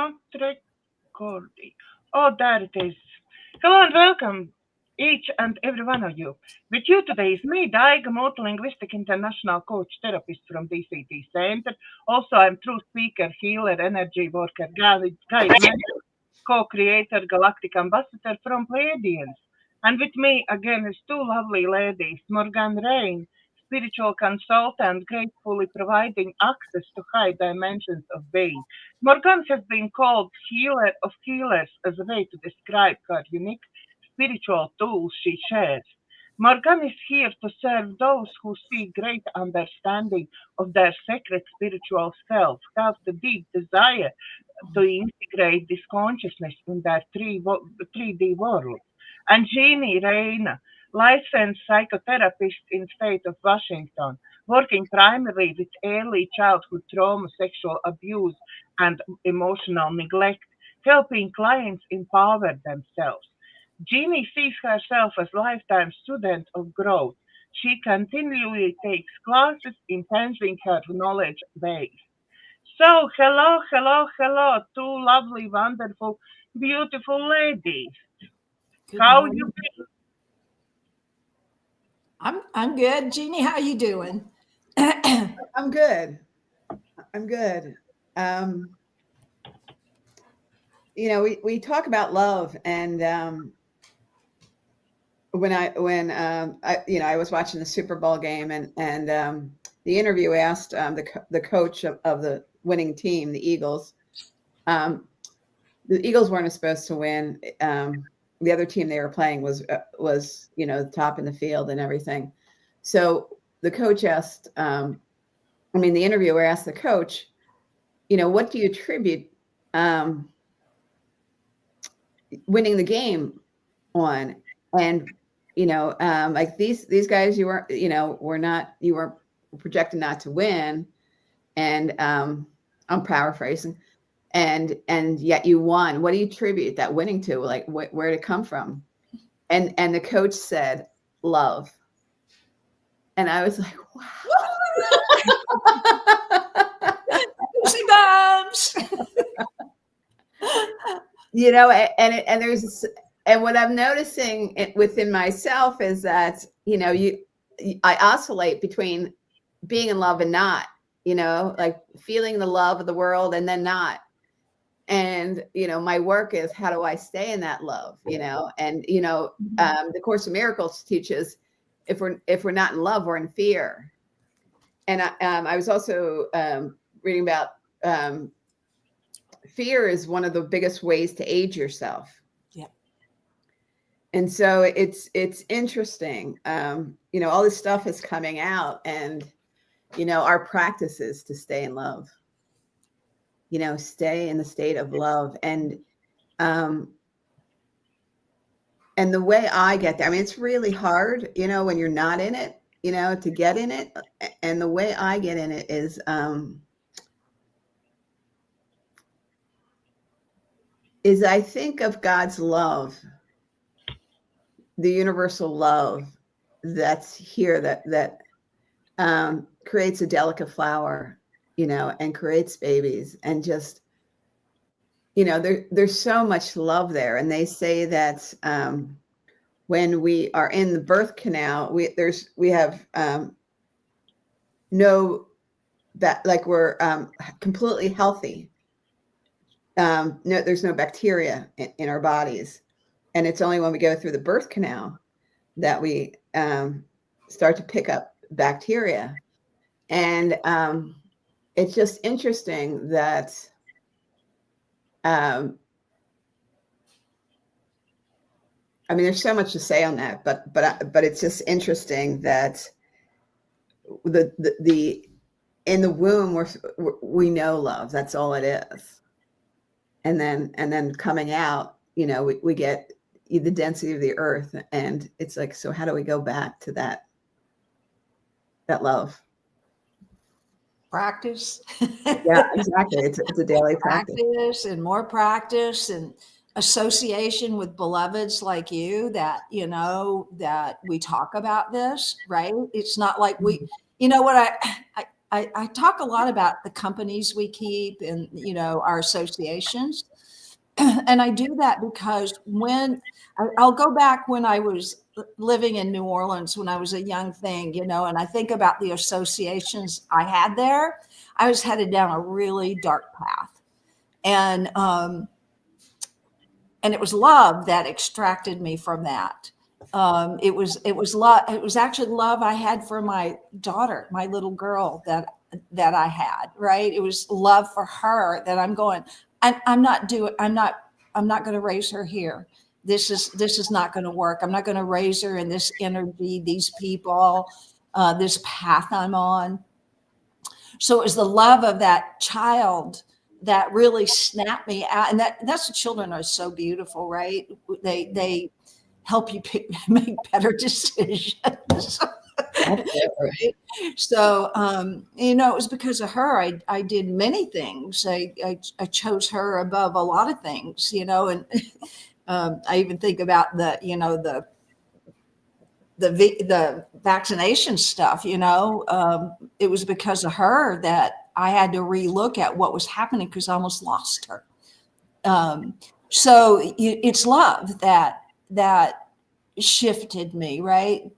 not recording. Oh, there it is. Hello and welcome, each and every one of you. With you today is me, Daiga, multilinguistic international coach therapist from DCTcentre. Also, I'm true speaker, healer, energy worker, guide mentor, co-creator, galactic ambassador from Pleiadians. And with me again is two lovely ladies, Morganne Rayne, spiritual consultant, gratefully providing access to high dimensions of being. Morgan has been called healer of healers as a way to describe her unique spiritual tools she shares. Morgan is here to serve those who seek great understanding of their sacred spiritual self, have the deep desire to integrate this consciousness in their 3D world. And Jeanne Reina, licensed psychotherapist in state of Washington, working primarily with early childhood trauma, sexual abuse, and emotional neglect, helping clients empower themselves. Jeanne sees herself as lifetime student of growth. She continually takes classes, enhancing her knowledge base. So, hello, hello, hello, two lovely, wonderful, beautiful ladies. Good How morning. you been? I'm good. Jeannie, how you doing? I'm good. I'm good. We talk about love, and when I was watching the Super Bowl game, and the interview asked the coach of the winning team, the Eagles. The Eagles weren't supposed to win. The other team they were playing was top in the field and everything. So the coach asked, the interviewer asked the coach, what do you attribute winning the game on? And like these guys, you weren't projected not to win, and I'm paraphrasing. And yet you won. What do you attribute that winning to? Like, where did it come from? And the coach said, love. And I was like, wow. Bumps. And what I'm noticing within myself is that, I oscillate between being in love and not, like feeling the love of the world and then not. And, my work is, how do I stay in that love, and, the Course of Miracles teaches if we're not in love, we're in fear. And I was also reading about fear is one of the biggest ways to age yourself. Yeah. And so it's interesting. All this stuff is coming out, and, our practices to stay in love. Stay in the state of love. And the way I get there, it's really hard, when you're not in it, to get in it. And the way I get in it is, I think of God's love, the universal love that's here, that creates a delicate flower, and creates babies, and just, there's so much love there. And they say that when we are in the birth canal, we have we're completely healthy. There's no bacteria in our bodies. And it's only when we go through the birth canal that we start to pick up bacteria. And it's just interesting that there's so much to say on that, but it's just interesting that the in the womb we know love. That's all it is. And then coming out, we get the density of the earth, and it's like, so how do we go back to that love? Practice. Yeah, exactly. It's a daily practice. And more practice, and association with beloveds like you that, that we talk about this, right? It's not like we, what I talk a lot about the companies we keep and, you know, our associations. And I do that because when I'll go back when I was living in New Orleans, when I was a young thing, you know, and I think about the associations I had there, I was headed down a really dark path. And it was love that extracted me from that. It was love. It was actually love I had for my daughter, my little girl that I had. Right. It was love for her that I'm going. I'm not going to raise her here. This is not going to work. I'm not going to raise her in this energy, these people, this path I'm on. So it was the love of that child that really snapped me out. And that's the children are so beautiful, right? They help you make better decisions. Right? So, you know, it was because of her. I did many things. I chose her above a lot of things, you know, and I even think about the vaccination stuff, you know, it was because of her that I had to relook at what was happening because I almost lost her. So it's love that shifted me, right?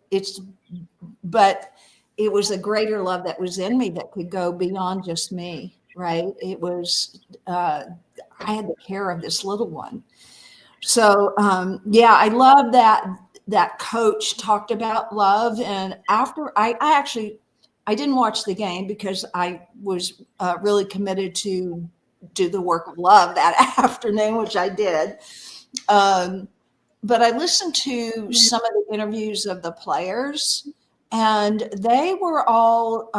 But it was a greater love that was in me that could go beyond just me, right? It was, I had the care of this little one. So, yeah, I love that coach talked about love. And after I didn't watch the game because I was really committed to do the work of love that afternoon, which I did. But I listened to some of the interviews of the players, and they were all,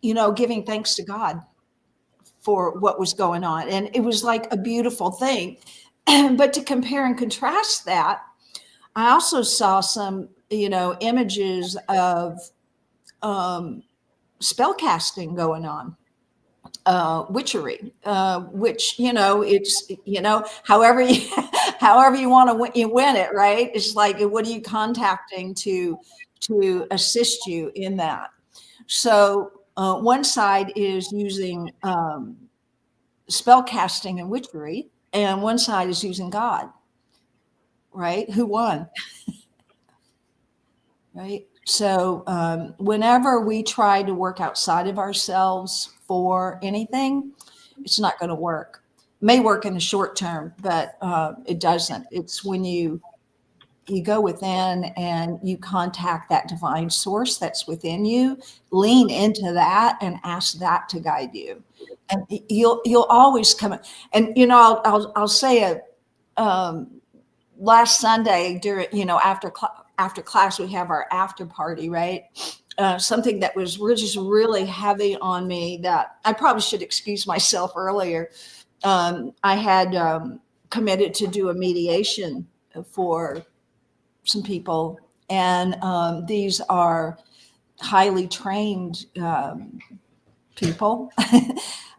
you know, giving thanks to God for what was going on. And it was like a beautiful thing. But to compare and contrast that, I also saw some, you know, images of spell casting going on, witchery, which, you know, it's, you know, however you want to you win it, right? It's like, what are you contacting to assist you in that? So one side is using spell casting and witchery, and one side is using God, right? Who won? Right. So whenever we try to work outside of ourselves for anything, it's not going to work. It may work in the short term, but it doesn't. It's when you go within and you contact that divine source that's within you, lean into that and ask that to guide you. And you'll always come. And, you know, I'll say last Sunday during, you know, after class, we have our after party, right? Something that was just really heavy on me that I probably should excuse myself earlier. I had committed to do a mediation for some people, and these are highly trained people.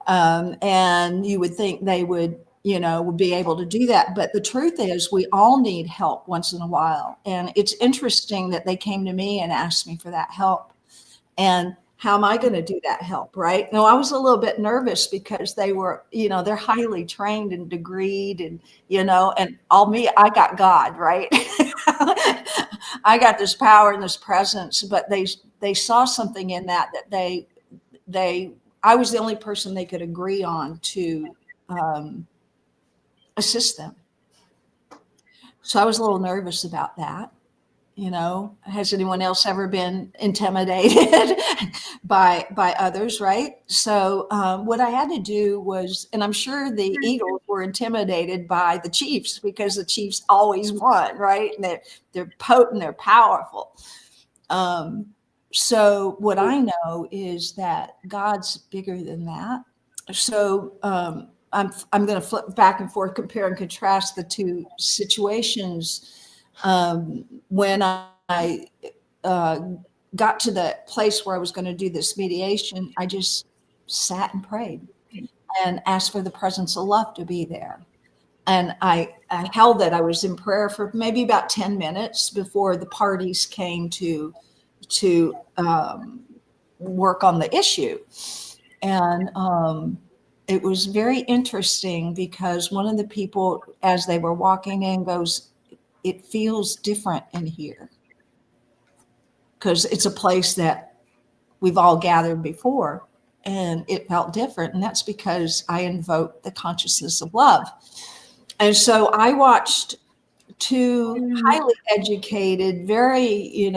And you would think they would, you know, would be able to do that. But the truth is we all need help once in a while. And it's interesting that they came to me and asked me for that help. And how am I going to do that help? Right. Now, I was a little bit nervous because they were, you know, they're highly trained and degreed and, you know, and I got God, right. I got this power and this presence, but they saw something in that I was the only person they could agree on to assist them. So I was a little nervous about that. You know, has anyone else ever been intimidated by others, right? So what I had to do was, and I'm sure the Eagles were intimidated by the Chiefs because the Chiefs always won, right? And they're potent, they're powerful. So what I know is that God's bigger than that. So I'm going to flip back and forth, compare and contrast the two situations. When I got to the place where I was going to do this mediation, I just sat and prayed and asked for the presence of love to be there. And I held that. I was in prayer for maybe about 10 minutes before the parties came to work on the issue. And it was very interesting because one of the people, as they were walking in, goes, "It feels different in here," because it's a place that we've all gathered before, and it felt different. And that's because I invoked the consciousness of love. And so I watched two highly educated, very,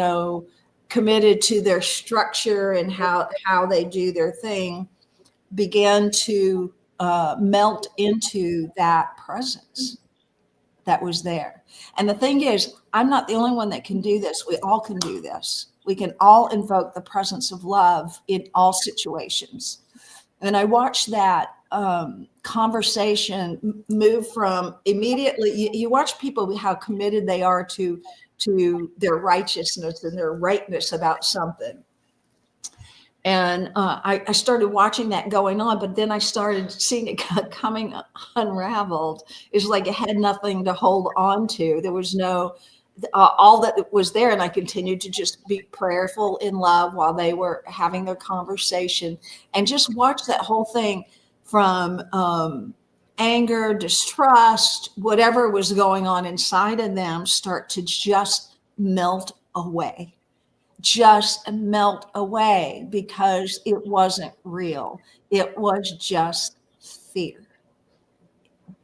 committed to their structure and how they do their thing, began to melt into that presence that was there. And the thing is, I'm not the only one that can do this. We all can do this. We can all invoke the presence of love in all situations. And I watched that conversation move from immediately, you watch people, how committed they are to their righteousness and their rightness about something. And I started watching that going on, but then I started seeing it coming unraveled. It's like it had nothing to hold on to. There was no, all that was there. And I continued to just be prayerful in love while they were having their conversation, and just watch that whole thing from anger, distrust, whatever was going on inside of them start to just melt away. Just melt away, because it wasn't real. It was just fear.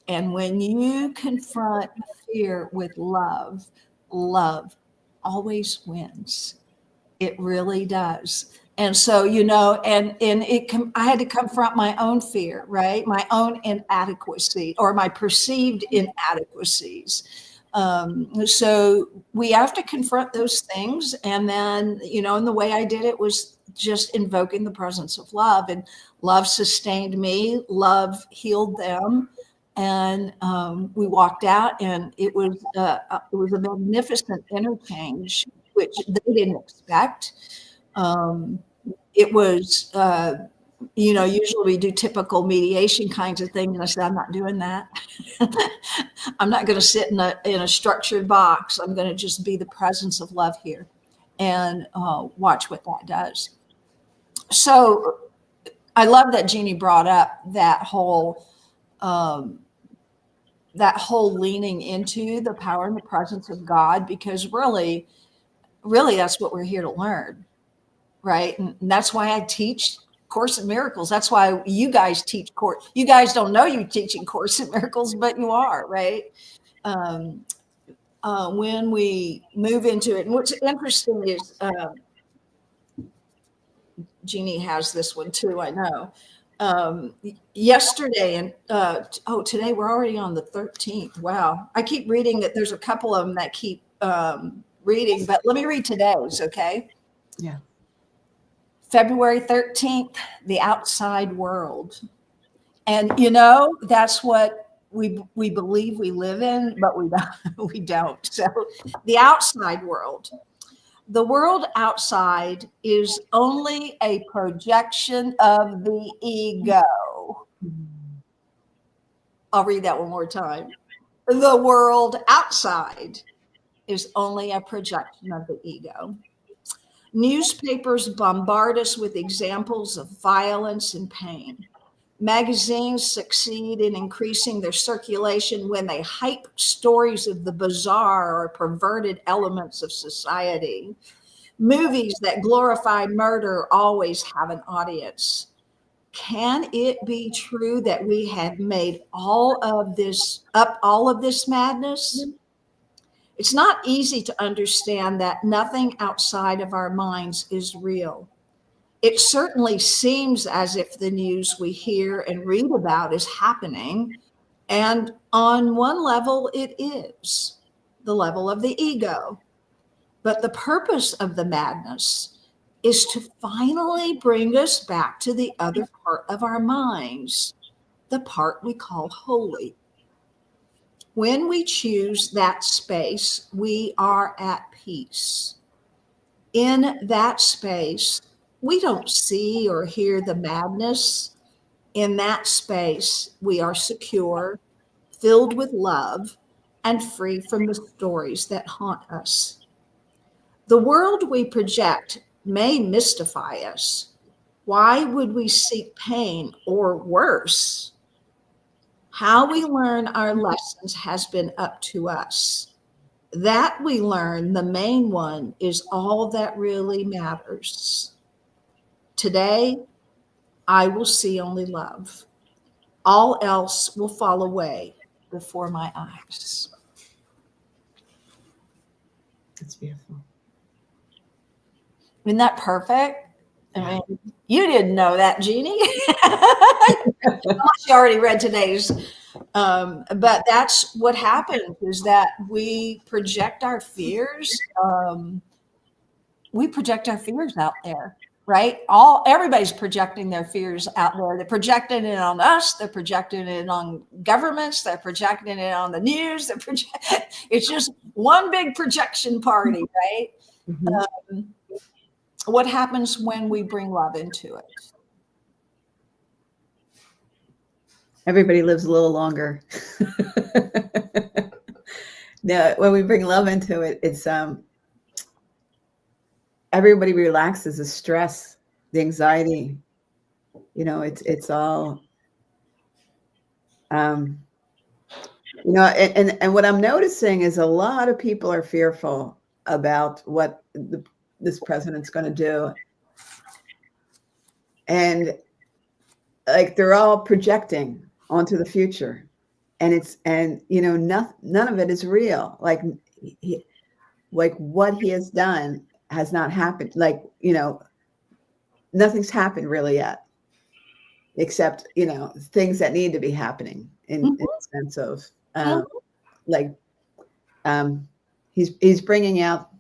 And when you confront fear with love, love always wins. It really does. And so, I had to confront my own fear, right? My own inadequacy, or my perceived inadequacies. So we have to confront those things. And then, and the way I did it was just invoking the presence of love, and love sustained me, love healed them. And we walked out, and it was a magnificent interchange, which they didn't expect. It was, usually we do typical mediation kinds of things. And I said, I'm not doing that. I'm not going to sit in a structured box. I'm going to just be the presence of love here, and watch what that does. So I love that Jeannie brought up that whole leaning into the power and the presence of God, because really that's what we're here to learn, right? And that's why I teach Course in Miracles. That's why you guys teach Course. You guys don't know you're teaching Course in Miracles, but you are, right? When we move into it. And what's interesting is Jeannie has this one too, I know. Yesterday and today we're already on the 13th. Wow. I keep reading that there's a couple of them that keep reading, but let me read today's, okay? Yeah. February 13th, the outside world. And that's what we believe we live in, but we don't. So the outside world. The world outside is only a projection of the ego. I'll read that one more time. The world outside is only a projection of the ego. Newspapers bombard us with examples of violence and pain. Magazines succeed in increasing their circulation when they hype stories of the bizarre or perverted elements of society. Movies that glorify murder always have an audience. Can it be true that we have made all of this madness? It's not easy to understand that nothing outside of our minds is real. It certainly seems as if the news we hear and read about is happening. And on one level, it is the level of the ego. But the purpose of the madness is to finally bring us back to the other part of our minds, the part we call holy. When we choose that space, we are at peace. In that space, we don't see or hear the madness. In that space, we are secure, filled with love, and free from the stories that haunt us. The world we project may mystify us, Why would we seek pain, or worse, how we learn our lessons has been up to us. That we learn, the main one, is all that really matters. Today, I will see only love. All else will fall away before my eyes. That's beautiful. Isn't that perfect? I mean, you didn't know that, Jeannie. Unless you already read today's. But that's what happens, is that we project our fears. We project our fears out there, right? Everybody's projecting their fears out there. They're projecting it on us. They're projecting it on governments. They're projecting it on the news. It's just one big projection party, right? Mm-hmm. What happens when we bring love into it? Everybody lives a little longer. No, when we bring love into it, it's everybody relaxes the stress, the anxiety. You know, it's all you know, and what I'm noticing is a lot of people are fearful about what this president's going to do. And like, they're all projecting onto the future, and you know, none of it is real. Like what he has done has not happened. Like, you know, nothing's happened really yet, except, you know, things that need to be happening in the sense of like he's bringing out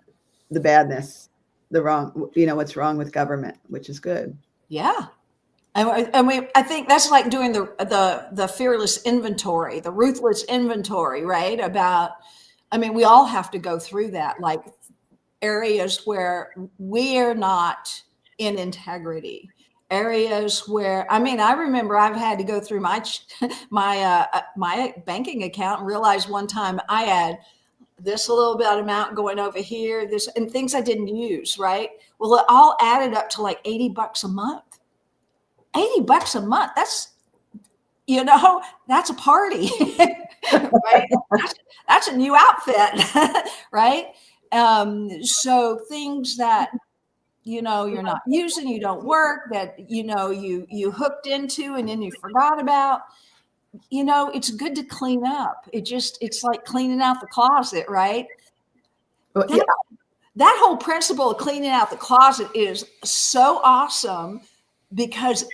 the badness, the wrong, you know, what's wrong with government, which is good. Yeah. I think that's like doing the fearless inventory, the ruthless inventory, right? I mean, we all have to go through that, like areas where we're not in integrity, areas where, I mean, I remember I've had to go through my banking account and realize one time I had this little bit amount going over here, this, and things I didn't use, right? Well, it all added up to like $80 a month. $80 a month. That's, you know, that's a party, right? That's a new outfit, right? So things that, you know, you're not using, you don't work, that, you know, you hooked into and then you forgot about, you know, it's good to clean up. It's like cleaning out the closet, right? Well, yeah. That whole principle of cleaning out the closet is so awesome, because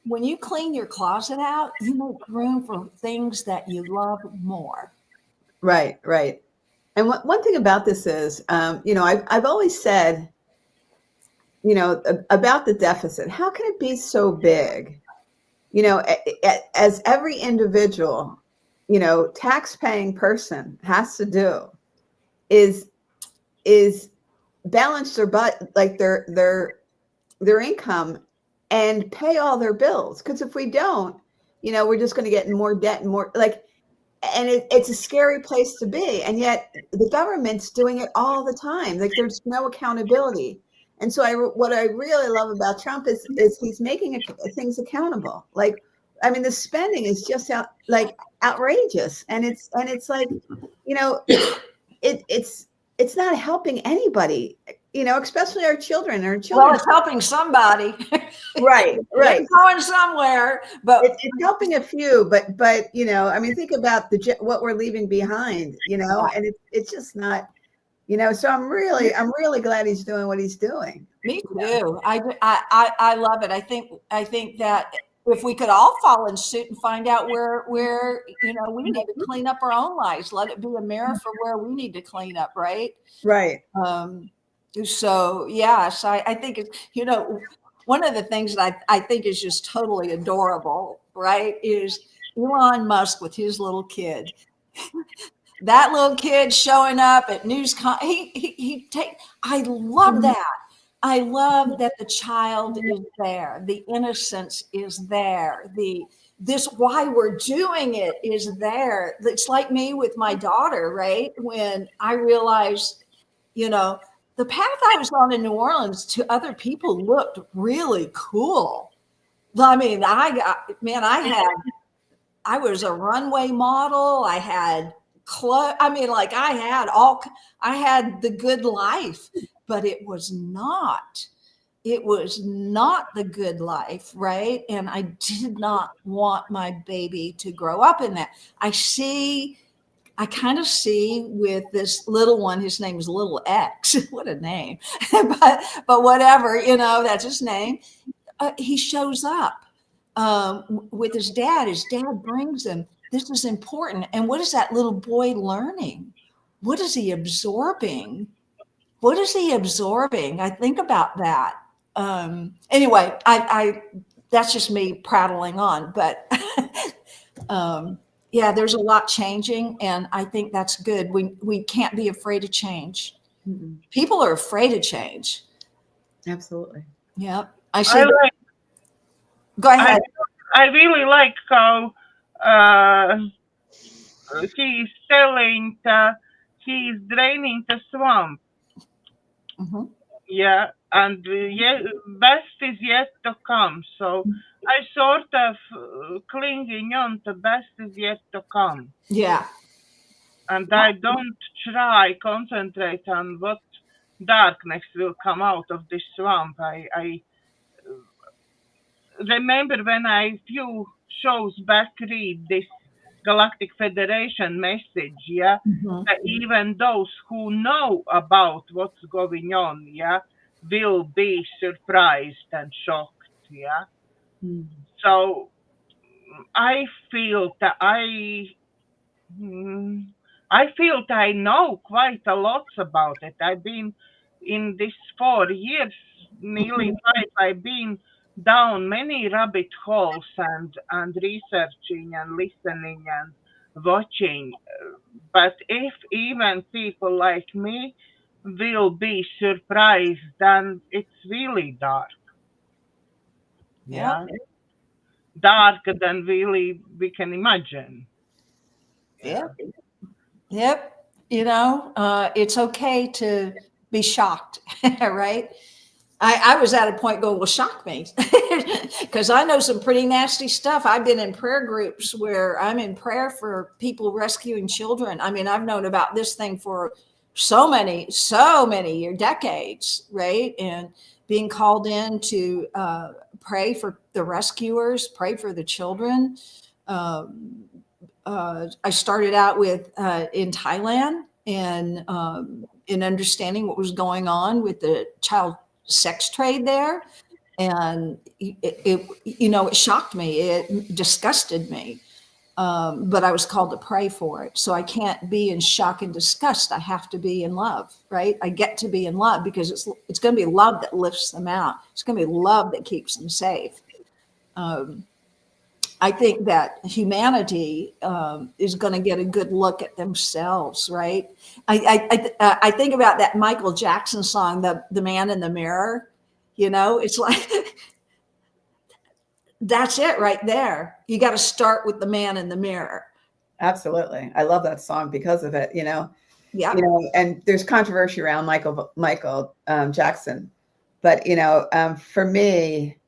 when you clean your closet out, you make room for things that you love more. Right. And one thing about this is, you know, I've always said, you know, about the deficit, how can it be so big? You know, as every individual, you know, tax-paying person has to do is balance their like their income and pay all their bills. Because if we don't, you know, we're just going to get in more debt and more, like, and it's a scary place to be. And yet the government's doing it all the time. Like, there's no accountability. And so what I really love about Trump is he's making things accountable. Like, I mean, the spending is just outrageous. And it's like, you know, it's not helping anybody, you know, especially our children. Well, it's helping somebody. Right. It's going somewhere, but it's helping a few, but, you know, I mean, think about what we're leaving behind, you know, and it's just not, you know, so I'm really glad he's doing what he's doing. Me too. I love it. I think that if we could all follow in suit and find out where you know, we need to clean up our own lives, let it be a mirror for where we need to clean up, right? Right. So yes, I think it's, you know, one of the things that I think is just totally adorable, right, is Elon Musk with his little kid. That little kid showing up at I love that. I love that the child is there. The innocence is there. This why we're doing it is there. It's like me with my daughter, right? When I realized, you know, the path I was on in New Orleans to other people looked really cool. I mean, I was a runway model. I had I mean, like I had the good life, but it was not the good life, right? And I did not want my baby to grow up in that. I kind of see with this little one, his name is Little X. What a name. but whatever, that's his name. He shows up with his dad. His dad brings him. This is important. And what is that little boy learning? What is he absorbing? I think about that. Anyway, I that's just me prattling on, but yeah, there's a lot changing, and I think that's good. We can't be afraid of change. Mm-hmm. People are afraid of change. Absolutely. Yeah, I see. Go ahead. I really like how he's telling he's draining the swamp. Mm-hmm. Yeah, and best is yet to come. So I sort of clinging on to best is yet to come. Yeah. And I don't concentrate on what darkness will come out of this swamp. I remember when I few shows back read this Galactic Federation message, yeah, that even those who know about what's going on, yeah, will be surprised and shocked, yeah. So I feel that I know quite a lot about it. I've been in this 4 years, nearly 5. I've been down many rabbit holes and researching and listening and watching. But if even people like me will be surprised, then it's really dark. Yeah. Darker than really we can imagine. Yeah. Yep. It's okay to be shocked, right? I was at a point going, well, shock me, because I know some pretty nasty stuff. I've been in prayer groups where I'm in prayer for people rescuing children. I mean, I've known about this thing for so many years, decades, right? And being called in to pray for the rescuers, pray for the children. I started out with in Thailand and in understanding what was going on with the child sex trade there, and it shocked me, it disgusted me, but I was called to pray for it. So I can't be in shock and disgust. I have to be in love, right? I get to be in love because it's going to be love that lifts them out. It's going to be love that keeps them safe. I think that humanity is going to get a good look at themselves, right? I think about that Michael Jackson song, the Man in the Mirror. It's like that's it right there. You got to start with the man in the mirror. Absolutely, I love that song because of it. Yeah. And there's controversy around Michael Jackson, but for me,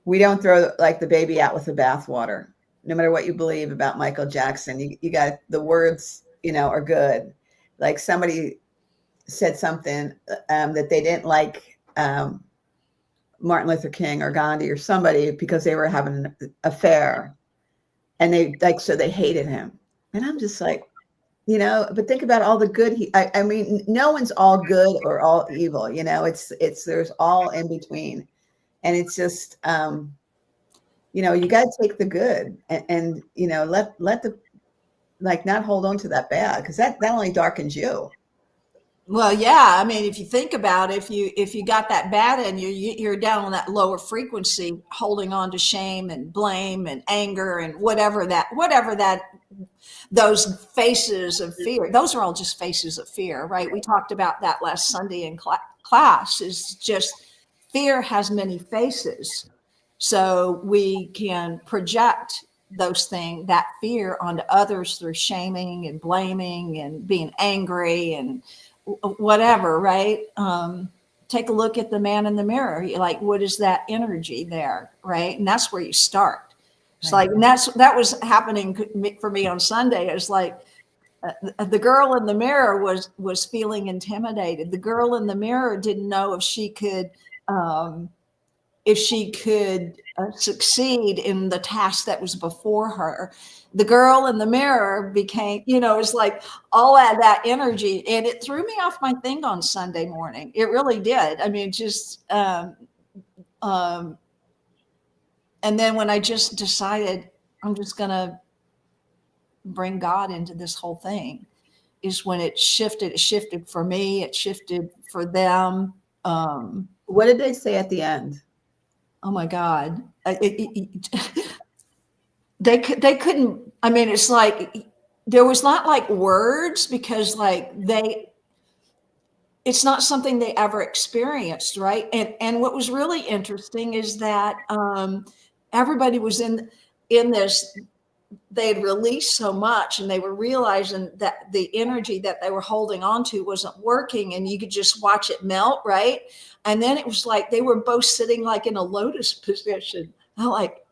we don't throw like the baby out with the bathwater. No matter what you believe about Michael Jackson, you got the words, are good. Like somebody said something that they didn't like Martin Luther King or Gandhi or somebody because they were having an affair, and so they hated him. And I'm just like, but think about all the good I mean, no one's all good or all evil. It's there's all in between. And it's just, you got to take the good and let the, not hold on to that bad, because that only darkens you. Well, yeah. I mean, if you think about it, if you got that bad in you, you're down on that lower frequency, holding on to shame and blame and anger and whatever that, those faces of fear, those are all just faces of fear, right? We talked about that last Sunday in class. Is just fear has many faces. So we can project that fear onto others through shaming and blaming and being angry and whatever, right? Take a look at the man in the mirror. You're like, what is that energy there, right? And that's where you start. It's like, and that was happening for me on Sunday. It was like the girl in the mirror was feeling intimidated. The girl in the mirror didn't know if she could succeed in the task that was before her. The girl in the mirror became, it's like all of that energy, and it threw me off my thing on Sunday morning. It really did. I mean, just, and then when I just decided I'm just going to bring God into this whole thing, is when it shifted. It shifted for me. It shifted for them. What did they say at the end? Oh my God. They couldn't, I mean, it's like, there was not like words, because like it's not something they ever experienced. Right. And what was really interesting is that, everybody was in this, they had released so much, and they were realizing that the energy that they were holding on to wasn't working, and you could just watch it melt. Right. And then it was like, they were both sitting like in a lotus position. I'm like,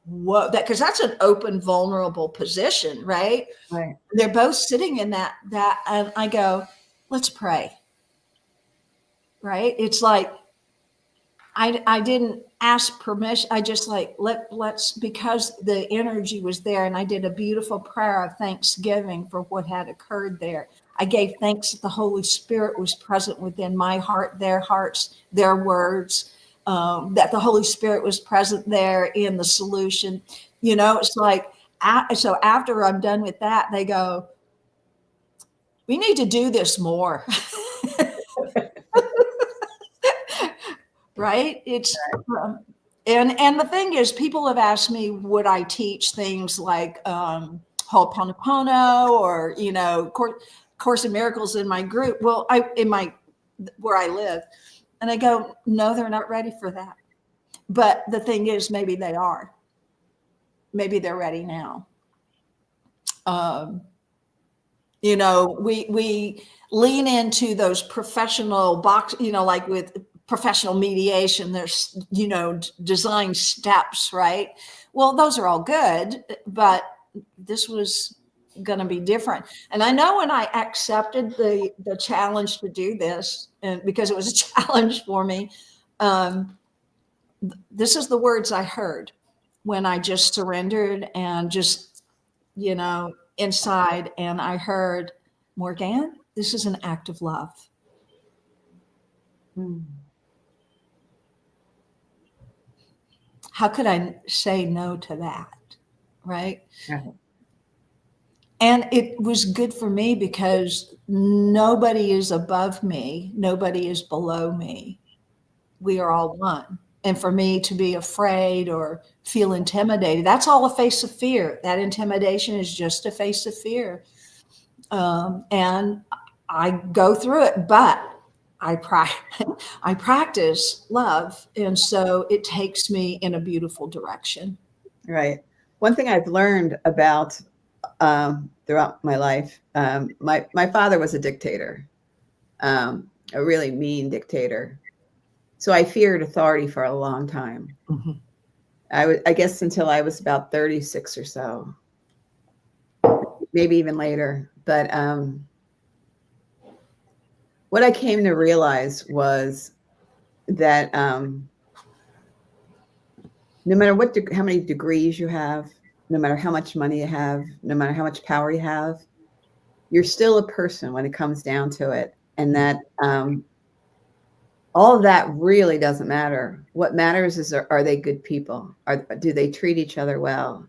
whoa, because that's an open, vulnerable position, right? Right. They're both sitting in that, and I go, let's pray. Right. It's like, I didn't ask permission. I just like, let's, because the energy was there, and I did a beautiful prayer of thanksgiving for what had occurred there. I gave thanks that the Holy Spirit was present within my heart, their hearts, their words, that the Holy Spirit was present there in the solution. It's like, so after I'm done with that, they go, we need to do this more. Right. It's, and the thing is, people have asked me, would I teach things like, Ho'oponopono, or, Course in Miracles in my group? Well, where I live. And I go, no, they're not ready for that. But the thing is, maybe they are. Maybe they're ready now. We lean into those professional like with professional mediation, there's, design steps, right? Well, those are all good, but this was going to be different. And I know when I accepted the challenge to do this, and because it was a challenge for me, this is the words I heard when I just surrendered and just, inside, and I heard, Morganne, this is an act of love. How could I say no to that? Right. Right. And it was good for me, because nobody is above me. Nobody is below me. We are all one. And for me to be afraid or feel intimidated, that's all a face of fear. That intimidation is just a face of fear. And I go through it, but I practice love. And so it takes me in a beautiful direction. Right. One thing I've learned about throughout my life, my father was a dictator, a really mean dictator. So I feared authority for a long time. Mm-hmm. I guess until I was about 36 or so, maybe even later. But what I came to realize was that no matter how many degrees you have, no matter how much money you have, no matter how much power you have, you're still a person when it comes down to it. And that all of that really doesn't matter. What matters is, are they good people? Do they treat each other well?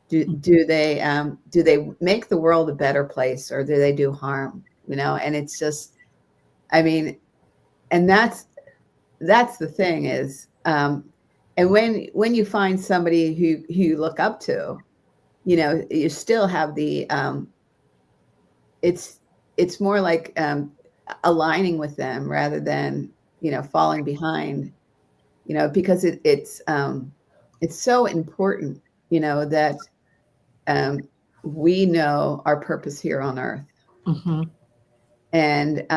Do they make the world a better place, or do they do harm? And it's just, I mean, and that's the thing is, and when you find somebody who you look up to, you still have the, it's more like aligning with them rather than, falling behind, because it's so important, that we know our purpose here on earth. Mm-hmm. And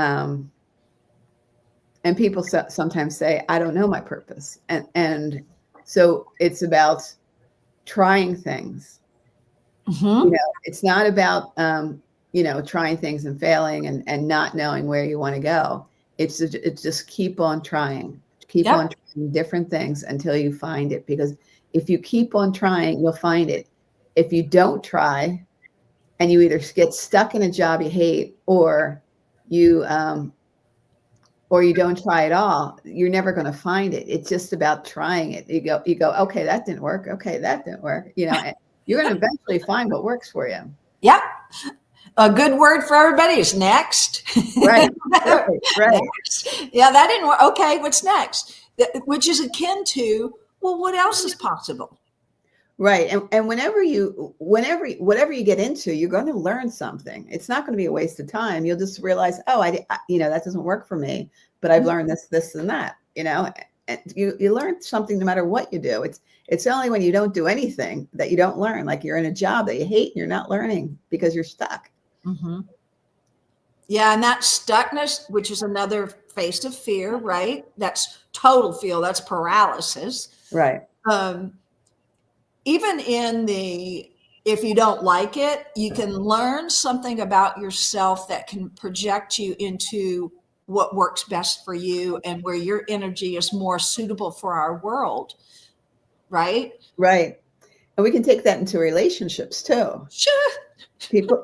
people sometimes say, I don't know my purpose. And so it's about trying things. Mm-hmm. It's not about, trying things and failing and not knowing where you want to go. It's just keep on trying, on trying different things until you find it. Because if you keep on trying, you'll find it. If you don't try and you either get stuck in a job you hate, or you don't try at all, you're never going to find it. It's just about trying it. You go, okay, that didn't work. Okay, that didn't work. And you're going to eventually find what works for you. Yep. A good word for everybody is next. Right. Next. Yeah, that didn't work. Okay, what's next? Which is akin to, well, what else is possible? Right. And whatever you get into, you're going to learn something. It's not going to be a waste of time. You'll just realize, oh, that doesn't work for me, but I've learned this, and that, and you learn something no matter what you do. It's only when you don't do anything that you don't learn. Like you're in a job that you hate and you're not learning because you're stuck. Mm-hmm. Yeah. And that stuckness, which is another face of fear, right? That's total fear. That's paralysis. Right. Even if you don't like it, you can learn something about yourself that can project you into what works best for you and where your energy is more suitable for our world. Right? Right. And we can take that into relationships too. Sure.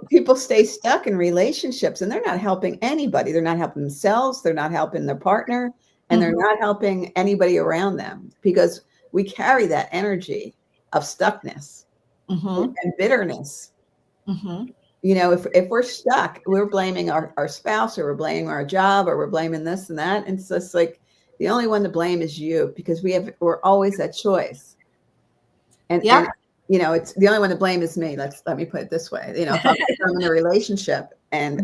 People stay stuck in relationships and they're not helping anybody. They're not helping themselves. They're not helping their partner, and they're not helping anybody around them, because we carry that energy of stuckness and bitterness. If we're stuck, we're blaming our spouse, or we're blaming our job, or we're blaming this and that. And it's just like, the only one to blame is you, because we're always that choice. And it's the only one to blame is me. Let me put it this way. If I'm in a relationship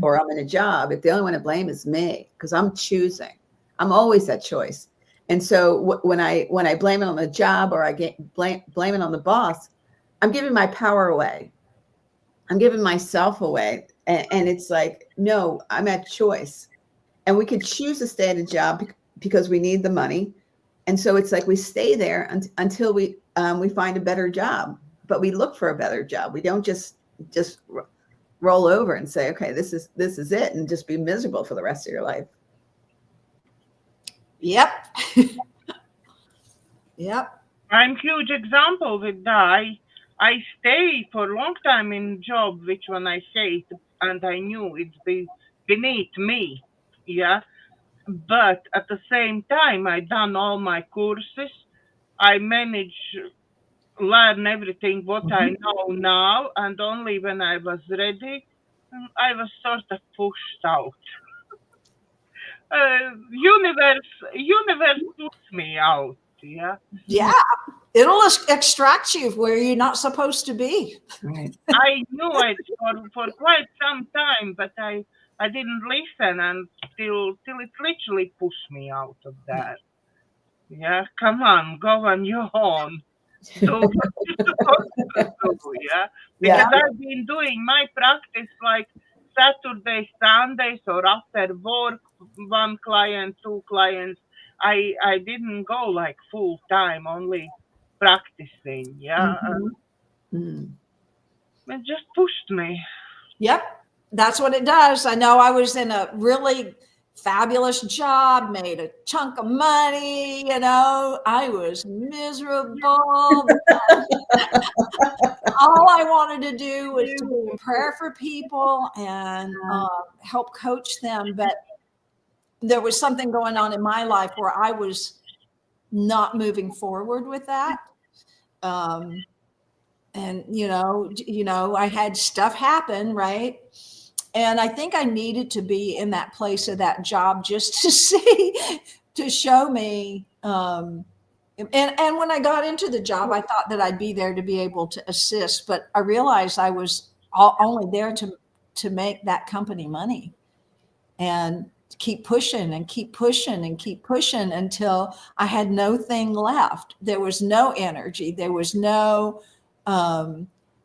or I'm in a job, the only one to blame is me, because I'm choosing. I'm always that choice. And so when I blame it on the job, or I blame it on the boss, I'm giving my power away. I'm giving myself away. And it's like, no, I'm at choice. And we could choose to stay at a job because we need the money. And so it's like we stay there until we find a better job. But we look for a better job. We don't just roll over and say, okay, this is it, and just be miserable for the rest of your life. Yep. Yep. I'm huge example with that. I stay for a long time in job which when I say it, and I knew it's beneath me. Yeah. But at the same time, I done all my courses. I managed learn everything what I know now, and only when I was ready, I was sort of pushed out. Universe pushed me out. Yeah. Yeah. It'll extract you where you're not supposed to be. Right. I knew it for quite some time, but I didn't listen, and till it literally pushed me out of that. Yeah, come on, go on your own. So what you supposed to do, yeah? Because I've been doing my practice like Saturdays, Sundays, or after work, one client, two clients. I didn't go like full time, only practicing, yeah. It just pushed me. Yep, that's what it does. I know I was in a really fabulous job, made a chunk of money, I was miserable. All I wanted to do was to be in prayer for people and help coach them. But there was something going on in my life where I was not moving forward with that. And, I had stuff happen, right? And I think I needed to be in that place of that job just to show me. And when I got into the job, I thought that I'd be there to be able to assist, but I realized I was only there to make that company money and keep pushing and keep pushing and keep pushing until I had no thing left. There was no energy. There was no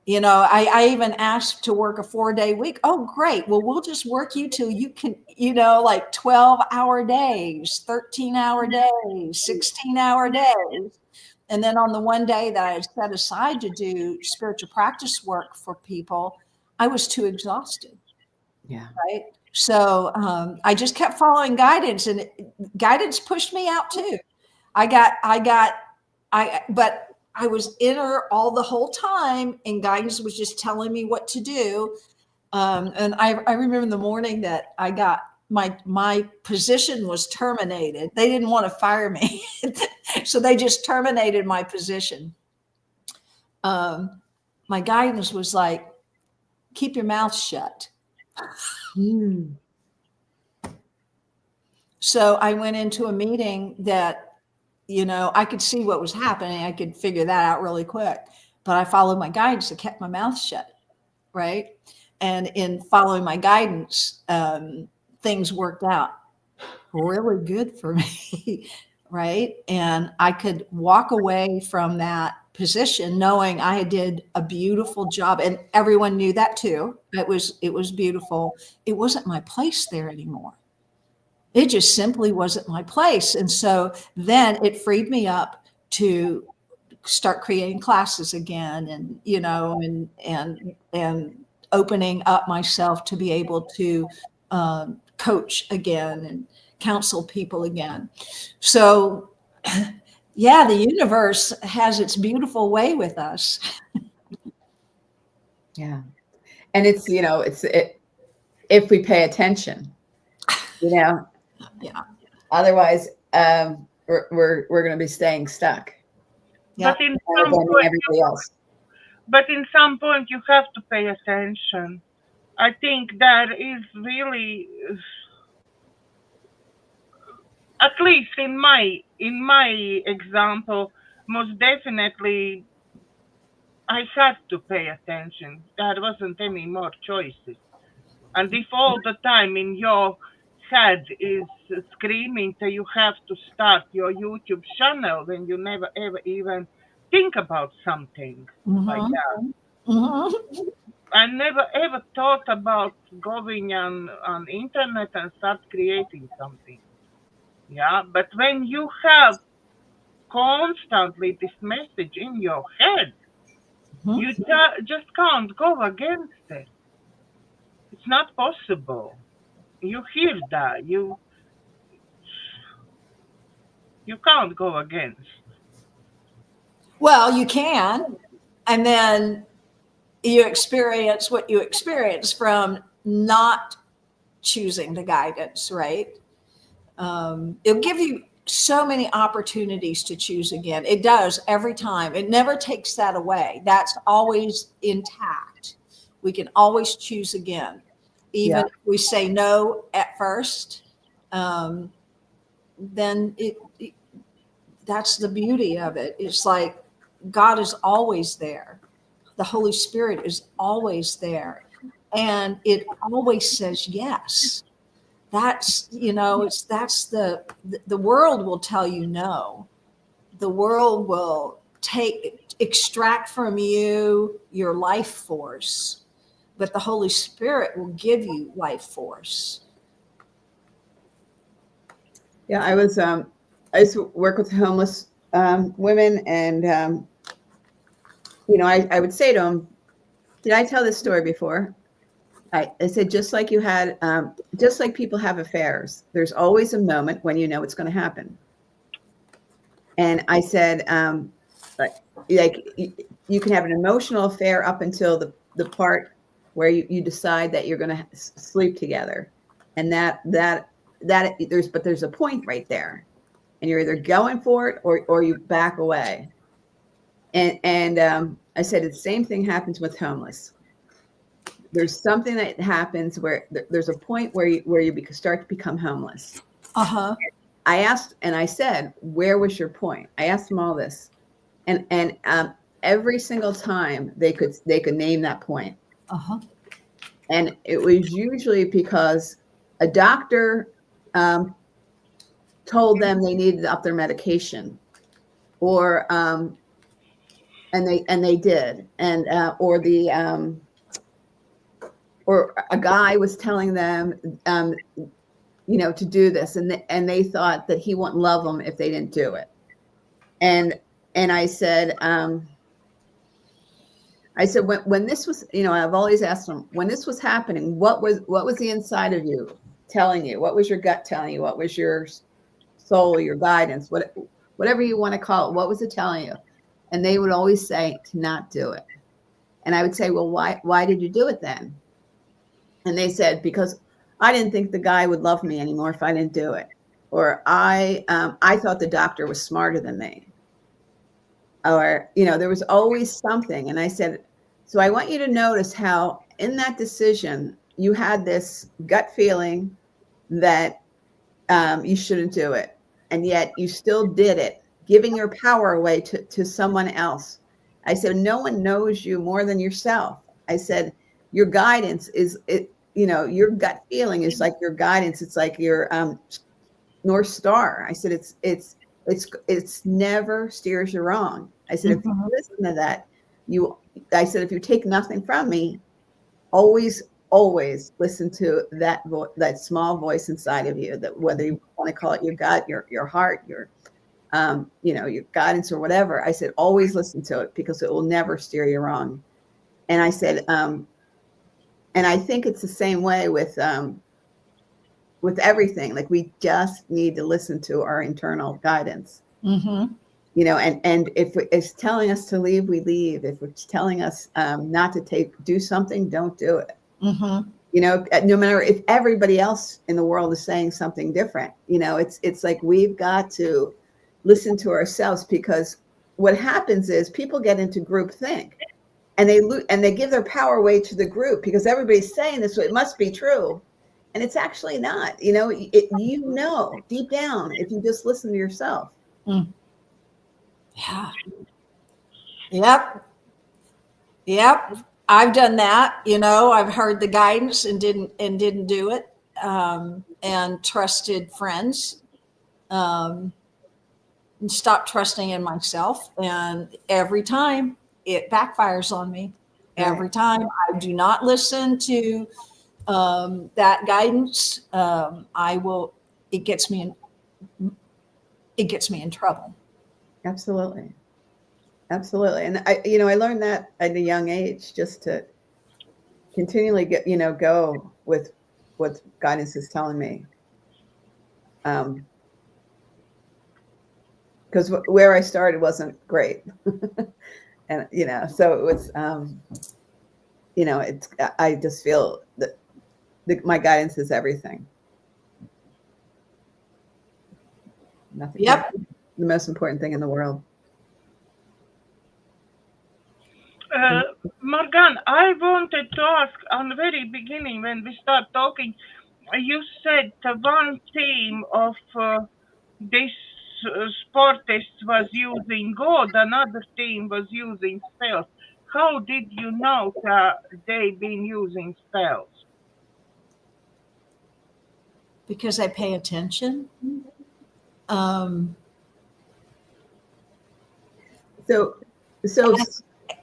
I even asked to work a 4-day week. Oh, great. Well, we'll just work you till you can, like 12-hour days, 13-hour days, 16-hour days. And then on the one day that I had set aside to do spiritual practice work for people, I was too exhausted. Yeah. Right. So I just kept following guidance, and guidance pushed me out too. But I was in her all the whole time, and guidance was just telling me what to do. And I remember the morning that I got my position was terminated. They didn't want to fire me. So they just terminated my position. My guidance was like, keep your mouth shut. So I went into a meeting that, I could see what was happening. I could figure that out really quick, but I followed my guidance and kept my mouth shut. Right. And in following my guidance, things worked out really good for me. Right. And I could walk away from that position knowing I did a beautiful job, and everyone knew that too. It was beautiful. It wasn't my place there anymore. It just simply wasn't my place. And so then it freed me up to start creating classes again, and, and opening up myself to be able to coach again and counsel people again. So yeah, the universe has its beautiful way with us. Yeah. And it's, if we pay attention, Yeah. Otherwise, we're going to be staying stuck. Yeah. But in some point, you have to pay attention. I think that is really, at least in my example, most definitely, I had to pay attention. There wasn't any more choices. And if all the time in your head is screaming that you have to start your YouTube channel when you never ever even think about something like that. I never ever thought about going on internet and start creating something. Yeah, but when you have constantly this message in your head, you just can't go against it. It's not possible. You hear that. You can't go against. Well, you can, and then you experience what you experience from not choosing the guidance, right? It'll give you so many opportunities to choose again. It does every time. It never takes that away. That's always intact. We can always choose again. Even if we say no at first, then that's the beauty of it. It's like God is always there. The Holy Spirit is always there. And it always says yes. That's, that's the world will tell you no. The world will extract from you your life force, but the Holy Spirit will give you life force. Yeah, I used to work with homeless women, and I would say to them, did I tell this story before? I said, just like people have affairs, there's always a moment when you know it's going to happen. And I said, like you can have an emotional affair up until the part where you decide that you're going to sleep together, and there's a point right there, and you're either going for it or you back away. And I said the same thing happens with homeless. There's something that happens where there's a point where you start to become homeless. I asked, and I said, where was your point? I asked them all this, and every single time they could name that point. And it was usually because a doctor told them they needed to up their medication, or and they did, and or a guy was telling them, to do this, and they thought that he wouldn't love them if they didn't do it. And I said, when this was, I've always asked them, when this was happening, what was the inside of you telling you? What was your gut telling you? What was your soul, your guidance, whatever you want to call it? What was it telling you? And they would always say to not do it. And I would say, well, why did you do it then? And they said, because I didn't think the guy would love me anymore if I didn't do it. Or I thought the doctor was smarter than me. Or, there was always something. And I said, so I want you to notice how in that decision, you had this gut feeling that you shouldn't do it. And yet you still did it, giving your power away to someone else. I said, no one knows you more than yourself. I said, your guidance is, your gut feeling is like your guidance. It's like your North Star. I said, it's never steers you wrong. I said, if you listen to that, I said, if you take nothing from me, always listen to that small voice inside of you, that whether you want to call it your gut, your heart, your guidance or whatever. I said, always listen to it because it will never steer you wrong. And I said, and I think it's the same way with everything. Like, we just need to listen to our internal guidance. And if it's telling us to leave, we leave. If it's telling us not to do something, don't do it. No matter if everybody else in the world is saying something different, it's like we've got to listen to ourselves, because what happens is people get into groupthink. And they give their power away to the group because everybody's saying this, so it must be true. And it's actually not. Deep down, if you just listen to yourself. Yeah. Yep. I've done that. I've heard the guidance and didn't do it, and trusted friends, and stopped trusting in myself. And every time, it backfires on me. Every time I do not listen to that guidance, it gets me in trouble. Absolutely. And I learned that at a young age, just to continually go with what guidance is telling me. Because where I started wasn't great. And, so it was, I just feel that my guidance is everything. Nothing. Yep. The most important thing in the world. Morganne, I wanted to ask on the very beginning when we start talking, you said one theme of this sportist was using God, another team was using spells. How did you know that they've been using spells? Because I pay attention. So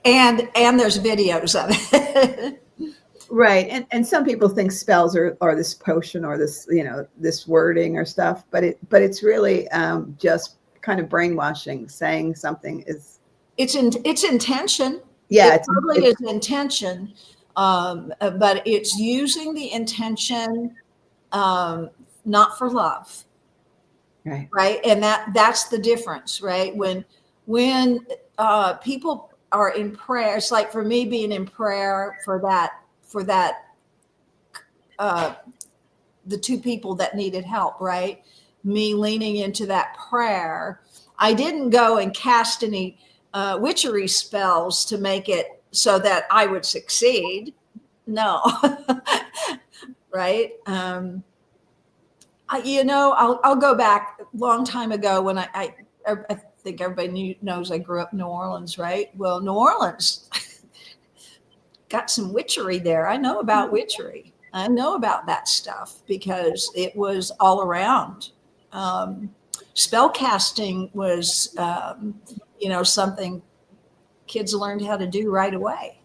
and there's videos of it. Right. And some people think spells are this potion or this, this wording or stuff, but it's really just kind of brainwashing, saying something is. It's intention. Yeah. It probably is intention. But it's using the intention, not for love. Right. Right. And that's the difference, right? When people are in prayer, it's like for me being in prayer for that the two people that needed help, right? Me leaning into that prayer. I didn't go and cast any witchery spells to make it so that I would succeed. No. Right. I'll go back a long time ago when I think everybody knows I grew up in New Orleans, right? Well, New Orleans got some witchery there. I know about witchery. I know about that stuff because it was all around. Spell casting was, something kids learned how to do right away.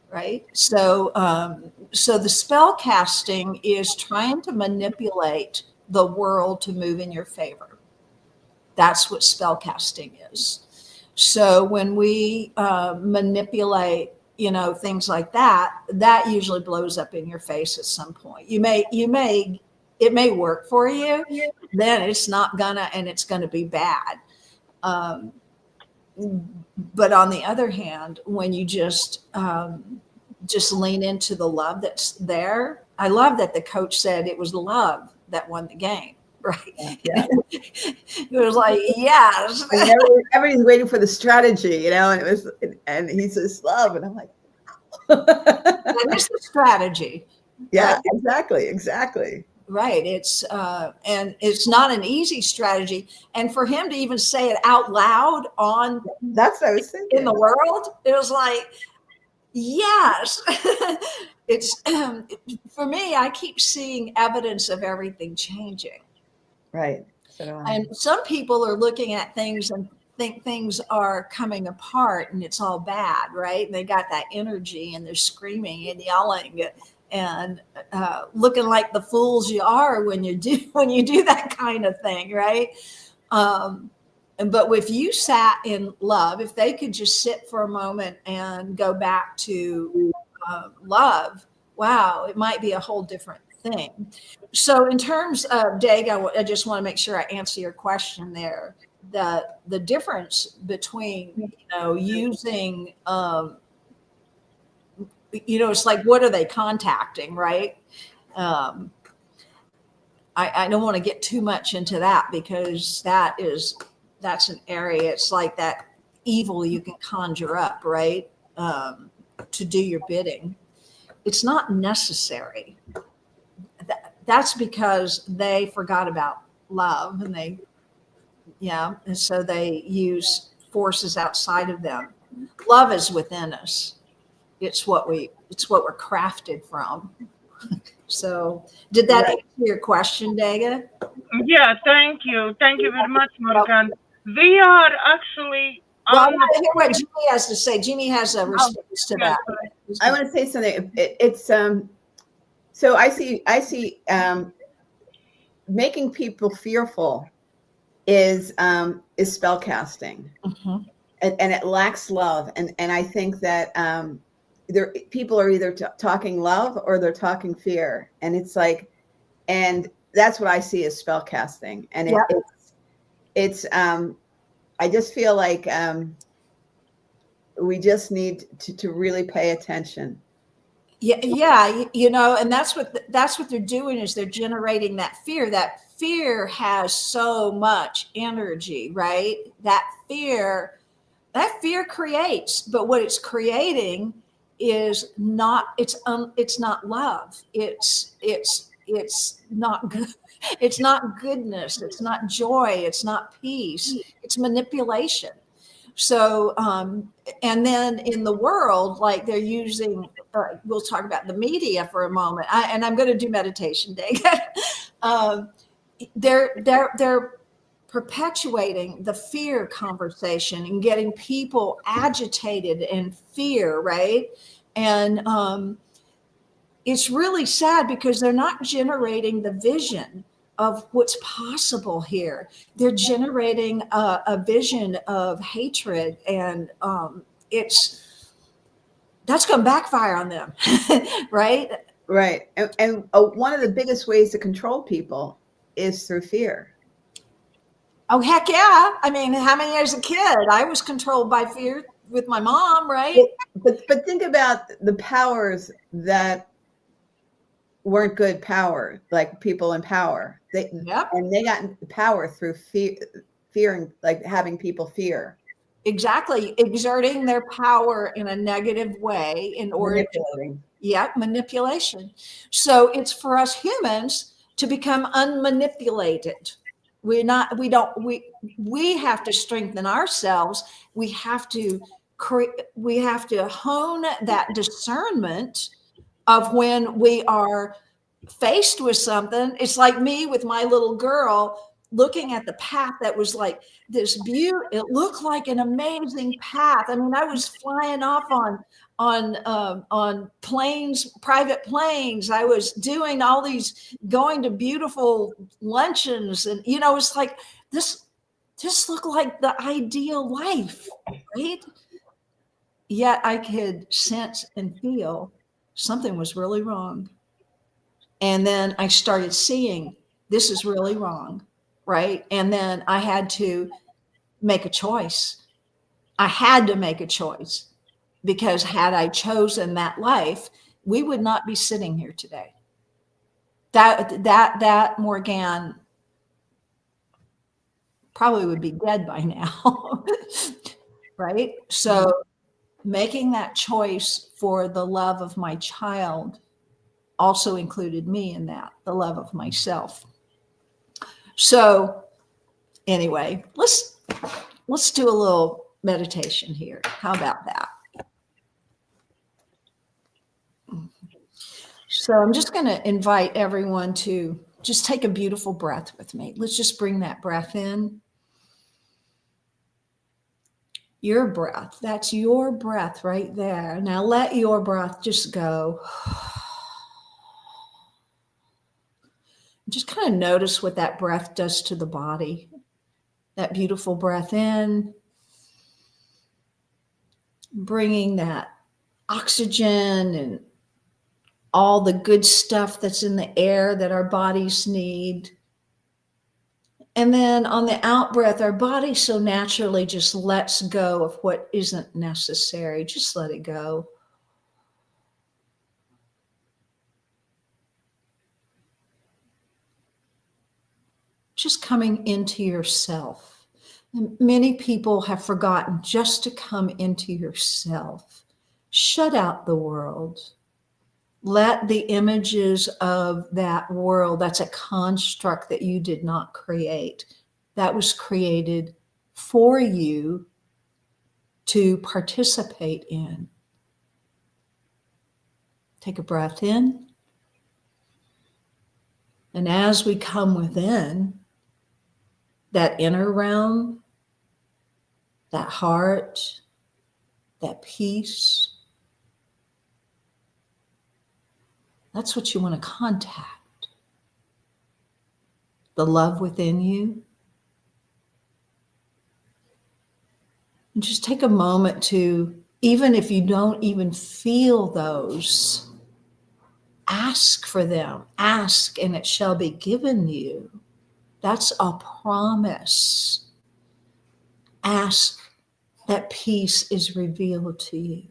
Right. So, so the spell casting is trying to manipulate the world to move in your favor. That's what spell casting is. So when we manipulate, things like that, that usually blows up in your face at some point. It may work for you, then it's gonna be bad. But on the other hand, when you just lean into the love that's there, I love that the coach said it was love that won the game. Right. Yeah. It was like, yes. Everybody's waiting for the strategy, and he says love. And I'm like, that is the strategy. Yeah, exactly. Right. And it's not an easy strategy. And for him to even say it out loud that's what I was thinking. In the world, it was like, yes. It's for me, I keep seeing evidence of everything changing. Right. And some people are looking at things and think things are coming apart and it's all bad, right? And they got that energy and they're screaming and yelling and looking like the fools you are when you do that kind of thing, right? But if you sat in love, if they could just sit for a moment and go back to love, wow, it might be a whole different thing. So in terms of Dag, I just want to make sure I answer your question there. The difference between, using, it's like, what are they contacting, right? I don't want to get too much into that because that's an area, it's like that evil you can conjure up, right? To do your bidding. It's not necessary. That's because they forgot about love and and so they use forces outside of them. Love is within us. It's what we're crafted from. So did that answer your question, Daga? Yeah, thank you. Thank you very much, Morganne. We are actually I want to hear what Jeanne has to say. Jeanne has a response to that. I want to say something. It's so I see making people fearful is spell casting, and it lacks love. And I think that people are either talking love or they're talking fear, and it's like, and that's what I see as spell casting. And it's I just feel like we just need to really pay attention. Yeah, and that's what they're doing is they're generating that fear. That fear has so much energy, right? That fear creates, but what it's creating is not, it's not love. It's not good. It's not goodness. It's not joy. It's not peace. It's manipulation. So, and then in the world, like they're using, we'll talk about the media for a moment. And I'm going to do meditation day. They're perpetuating the fear conversation and getting people agitated in fear, right? And it's really sad because they're not generating the vision of what's possible here. They're generating a vision of hatred, and that's going to backfire on them, right? Right. And one of the biggest ways to control people is through fear. Oh, heck yeah. I mean, how many as a kid, I was controlled by fear with my mom, right? But think about the powers that weren't good power, like people in power. And they got power through fear and like having people fear. Exactly. Exerting their power in a negative way in order manipulation. So it's for us humans to become unmanipulated. We have to strengthen ourselves. We have to hone that discernment of when we are faced with something. It's like me with my little girl. looking at the path that was like this beauty. It looked like an amazing path. I mean, I was flying off on planes, private planes. I was doing all these, going to beautiful luncheons, and it's like this looked like the ideal life, right? Yet I could sense and feel something was really wrong. And then I started seeing this is really wrong, right? And then I had to make a choice. I had to make a choice, because had I chosen that life, we would not be sitting here today. That Morganne probably would be dead by now, right? So making that choice for the love of my child also included me in that, the love of myself. So anyway, let's do a little meditation here. How about that? So I'm just going to invite everyone to just take a beautiful breath with me. Let's just bring that breath in. Your breath, that's your breath right there. Now let your breath just go. Just kind of notice what that breath does to the body. That beautiful breath in, bringing that oxygen and all the good stuff that's in the air that our bodies need. And then on the out breath, our body so naturally just lets go of what isn't necessary. Just let it go. Just coming into yourself. And many people have forgotten just to come into yourself. Shut out the world. Let the images of that world, that's a construct that you did not create. That was created for you to participate in. Take a breath in. And as we come within that inner realm, that heart, that peace, that's what you want to contact. The love within you. And just take a moment to, even if you don't even feel those, ask for them. Ask and it shall be given you. That's a promise. Ask that peace is revealed to you.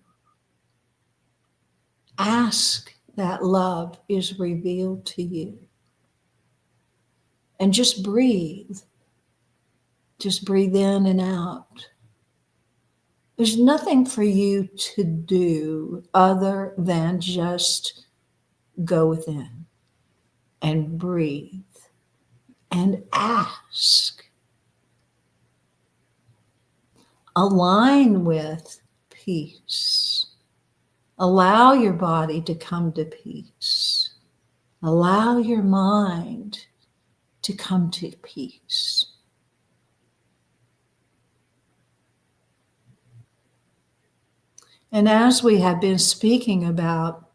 Ask that love is revealed to you. And just breathe. Just breathe in and out. There's nothing for you to do other than just go within and breathe and ask. Align with peace. Allow your body to come to peace. Allow your mind to come to peace. And as we have been speaking about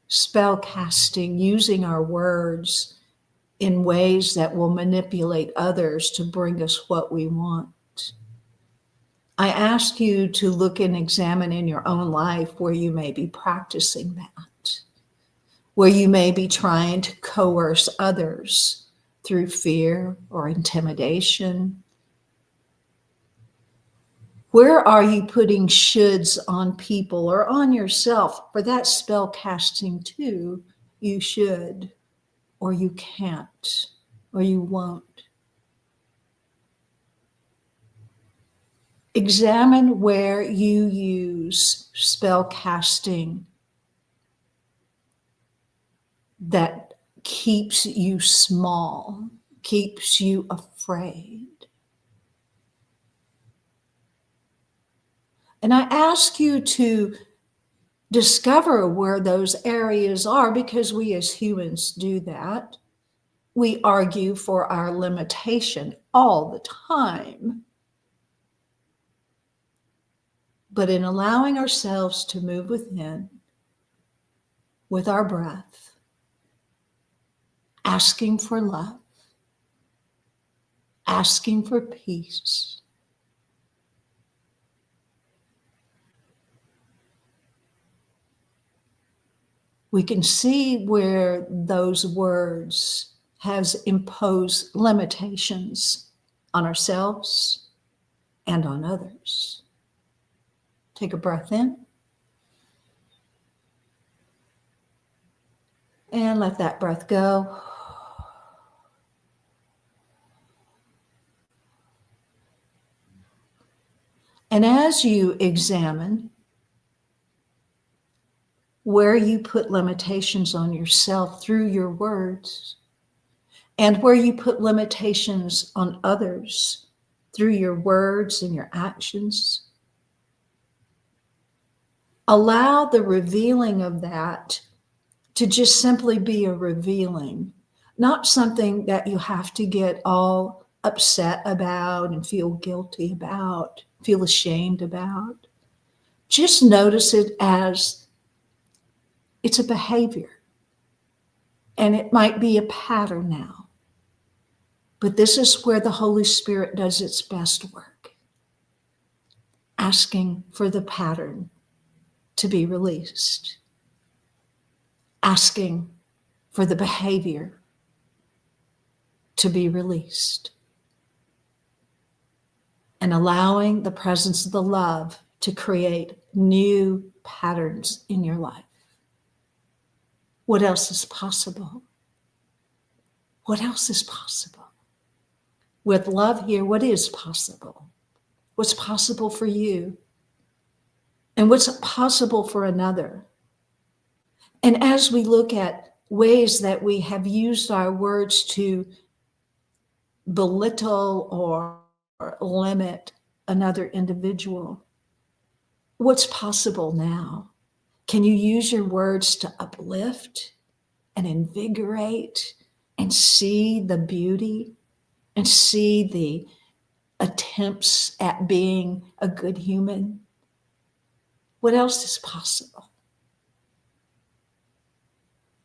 spell casting, using our words in ways that will manipulate others to bring us what we want, I ask you to look and examine in your own life where you may be practicing that, where you may be trying to coerce others through fear or intimidation. Where are you putting shoulds on people or on yourself? For that spell casting too, you should, or you can't, or you won't. Examine where you use spell casting that keeps you small, keeps you afraid. And I ask you to discover where those areas are, because we as humans do that. we argue for our limitation all the time. But in allowing ourselves to move within with our breath, asking for love, asking for peace, we can see where those words has imposed limitations on ourselves and on others. Take a breath in and let that breath go. And as you examine where you put limitations on yourself through your words, and where you put limitations on others through your words and your actions, allow the revealing of that to just simply be a revealing, not something that you have to get all upset about and feel guilty about, feel ashamed about. Just notice it as it's a behavior, and it might be a pattern now. But this is where the Holy Spirit does its best work, asking for the pattern to be released, asking for the behavior to be released, and allowing the presence of the love to create new patterns in your life. What else is possible? What else is possible? With love here, what is possible? What's possible for you? And what's possible for another? And as we look at ways that we have used our words to belittle or limit another individual, what's possible now? Can you use your words to uplift and invigorate and see the beauty and see the attempts at being a good human? What else is possible?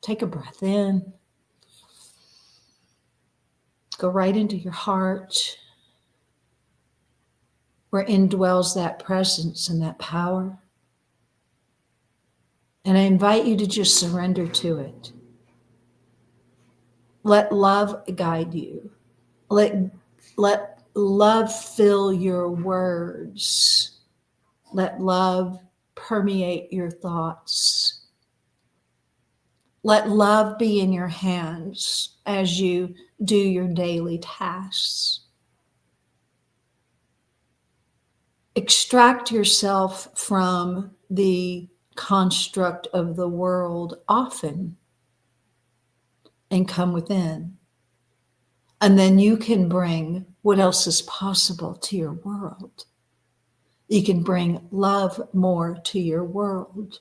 Take a breath in. Go right into your heart, where indwells that presence and that power. And I invite you to just surrender to it. Let love guide you. Let love fill your words. Let love permeate your thoughts. Let love be in your hands as you do your daily tasks. Extract yourself from the construct of the world often and come within. And then you can bring what else is possible to your world. You can bring love more to your world.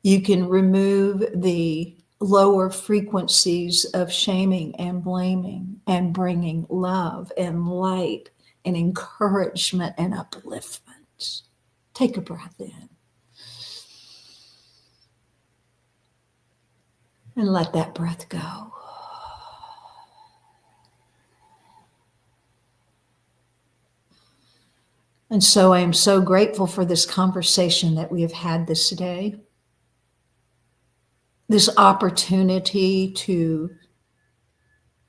You can remove the lower frequencies of shaming and blaming and bringing love and light and encouragement and upliftment. Take a breath in. And let that breath go. And so I am so grateful for this conversation that we have had this day. This opportunity to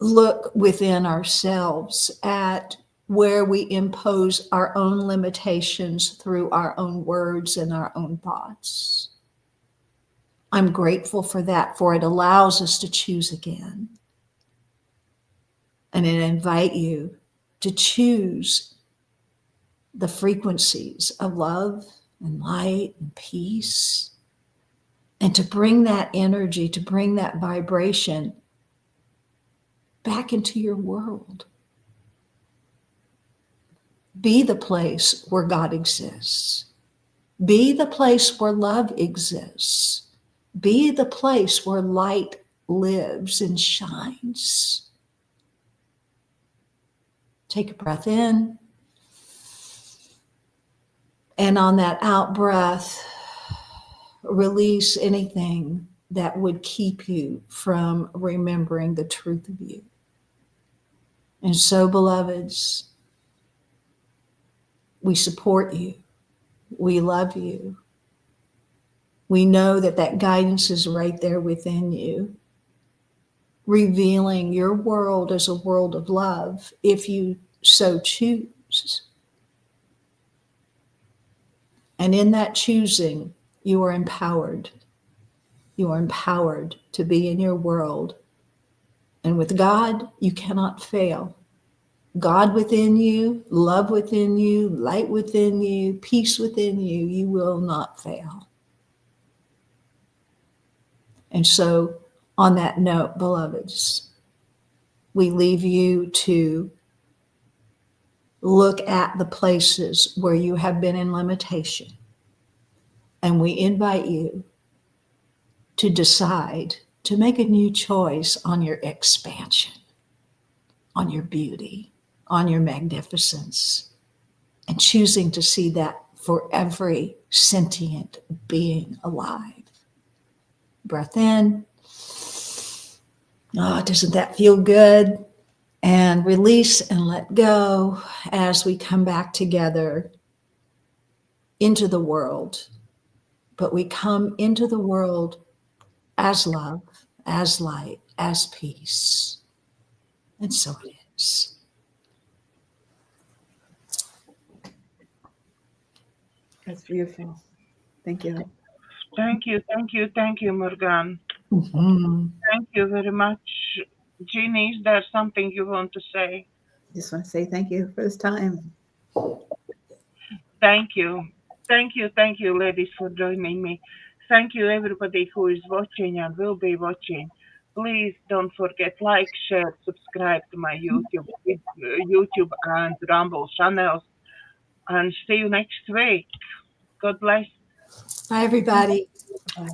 look within ourselves at where we impose our own limitations through our own words and our own thoughts. I'm grateful for that, for it allows us to choose again. And I invite you to choose the frequencies of love and light and peace, and to bring that energy, to bring that vibration back into your world. Be the place where God exists. Be the place where love exists. Be the place where light lives and shines. Take a breath in. And on that out breath, release anything that would keep you from remembering the truth of you. And so, beloveds, we support you. We love you. We know that that guidance is right there within you, revealing your world as a world of love if you so choose. And in that choosing, you are empowered. You are empowered to be in your world. And with God, you cannot fail. God within you, love within you, light within you, peace within you, you will not fail. And so, on that note, beloveds, we leave you to look at the places where you have been in limitation. And we invite you to decide to make a new choice on your expansion, on your beauty, on your magnificence, and choosing to see that for every sentient being alive. Breath in. Oh, doesn't that feel good? And release and let go as we come back together into the world. But we come into the world as love, as light, as peace. And so it is. That's beautiful. Thank you. Thank you, thank you, thank you, Morganne. Mm-hmm. Thank you very much. Jeanne, is there something you want to say? Just want to say thank you for this time. Thank you. Thank you, ladies, for joining me. Thank you, everybody who is watching and will be watching. Please don't forget, like, share, subscribe to my YouTube and Rumble channels. And see you next week. God bless. Bye, everybody. Bye.